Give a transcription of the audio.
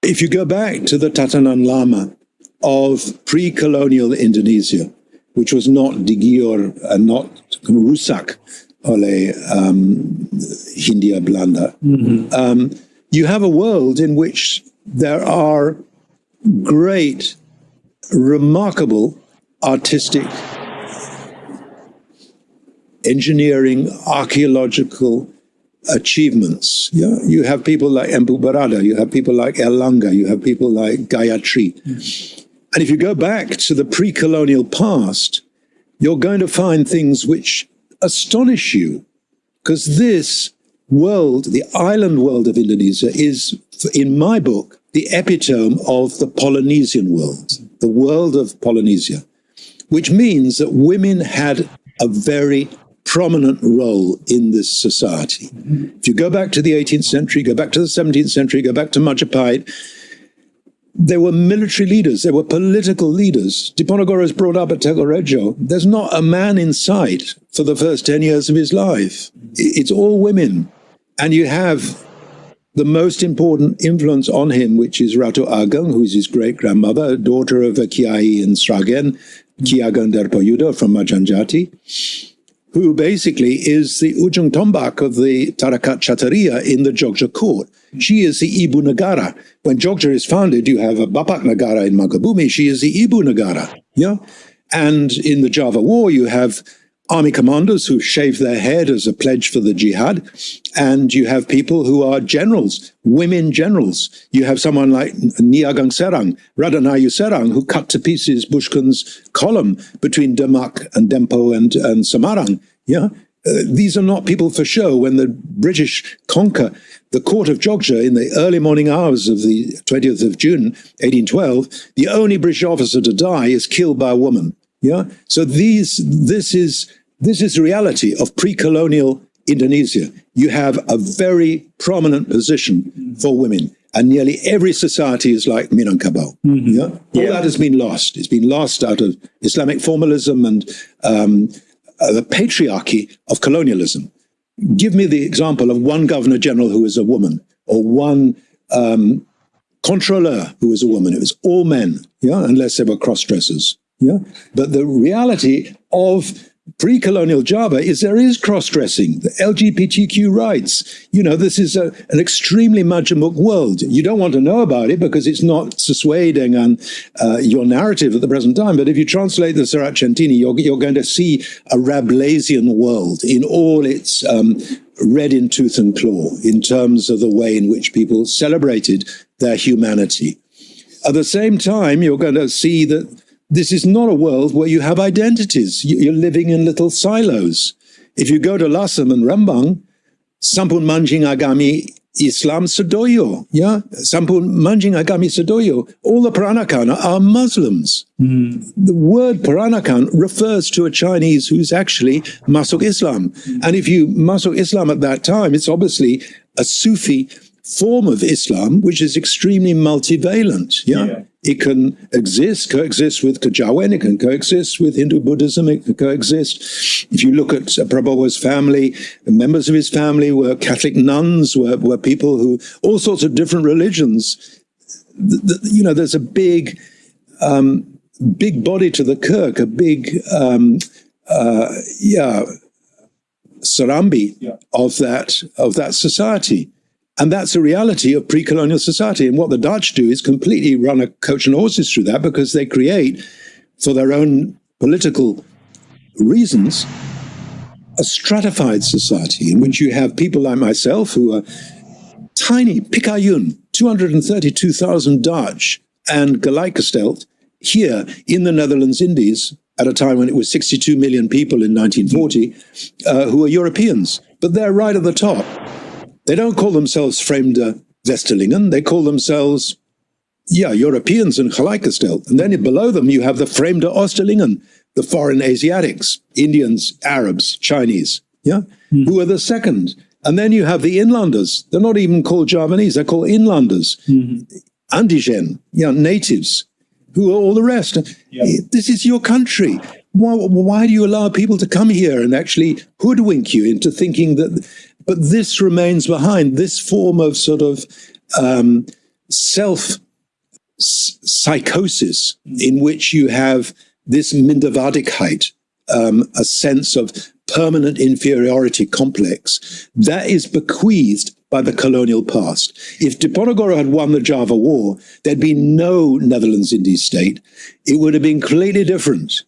If you go back to the Tatanan Lama of pre-colonial Indonesia, which was not Digior and not Rusak oleh Hindia Belanda, you have a world in which there are great, remarkable artistic, engineering, archaeological achievements. Yeah, you have people like Empu Barada, you have people like Erlanga, you have people like Gayatri. And if you go back to the pre-colonial past, you're going to find things which astonish you, because this world, the island world of Indonesia, is, in my book, the epitome of the Polynesian world, the world of Polynesia, which means that women had a very prominent role in this society. If you go back to the 18th century, go back to the 17th century, go back to Majapahit, there were military leaders, there were political leaders. Diponegoro is brought up at Tegorejo. There's not a man in sight for the first 10 years of his life. It's all women. And you have the most important influence on him, which is Ratu Ageng, who is his great-grandmother, daughter of a Kiai in Sragen, Ki Ageng Darpayuda from Majanjati, who basically is the Ujung Tombak of the Tarakat Chataria in the Jogja court. She is the Ibu Negara. When Jogja is founded, you have a Bapak Negara in Mangkubumi. She is the Ibu Negara. Yeah? And in the Java War, you have army commanders who shave their head as a pledge for the jihad. And you have people who are generals, women generals. You have someone like Niagang Serang, Radhanayu Serang, who cut to pieces Bushkin's column between Demak and Dempo and Semarang. Yeah? These are not people for show. When the British conquer the court of Jogja in the early morning hours of the 20th of June, 1812, the only British officer to die is killed by a woman. Yeah, so this is the reality of pre-colonial Indonesia. You have a very prominent position for women, and nearly every society is like Minangkabau. Yeah, all that has been lost. It's been lost out of Islamic formalism and the patriarchy of colonialism. Give me the example of one governor general who is a woman, or one controller who is a woman. It was all men, yeah, unless they were cross-dressers. Yeah, but the reality of pre-colonial Java is there is cross-dressing, the LGBTQ rights. You know, this is an extremely majemuk world. You don't want to know about it because it's not persuading on your narrative at the present time. But if you translate the Surat Centini, you're going to see a Rabelaisian world in all its red in tooth and claw in terms of the way in which people celebrated their humanity. At the same time, you're going to see that this is not a world where you have identities. You're living in little silos. If you go to Lasem and Rembang, Sampun Manjing Agami Islam Sedoyo, yeah? Sampun Manjing Agami Sedoyo, all the Peranakan are Muslims. The word Peranakan refers to a Chinese who's actually Masuk Islam. And if you Masuk Islam at that time, it's obviously a Sufi form of Islam, which is extremely multivalent, yeah? It can coexist with Kejawen, it can coexist with Hindu Buddhism, it can coexist. If you look at Prabowo's family, members of his family were Catholic nuns, were people who, all sorts of different religions. You know, there's a big body to the Kirk, a big, sarambi of that society. And that's a reality of pre-colonial society. And what the Dutch do is completely run a coach and horses through that, because they create, for their own political reasons, a stratified society in which you have people like myself who are tiny, Pikayun, 232,000 Dutch, and gelijkgesteld here in the Netherlands Indies at a time when it was 62 million people in 1940, who are Europeans. But they're right at the top. They don't call themselves Vreemde Westerlingen. They call themselves, Europeans and gelijkgesteld. And then below them, you have the Vreemde Oosterlingen, the foreign Asiatics, Indians, Arabs, Chinese, who are the second. And then you have the inlanders. They're not even called Javanese. They're called inlanders, Andigen, natives, who are all the rest. This is your country. Why do you allow people to come here and actually hoodwink you into thinking that... But this remains behind, this form of sort of psychosis in which you have this Minderwertigkeit, a sense of permanent inferiority complex, that is bequeathed by the colonial past. If Diponegoro had won the Java War, there'd be no Netherlands Indies state. It would have been completely different.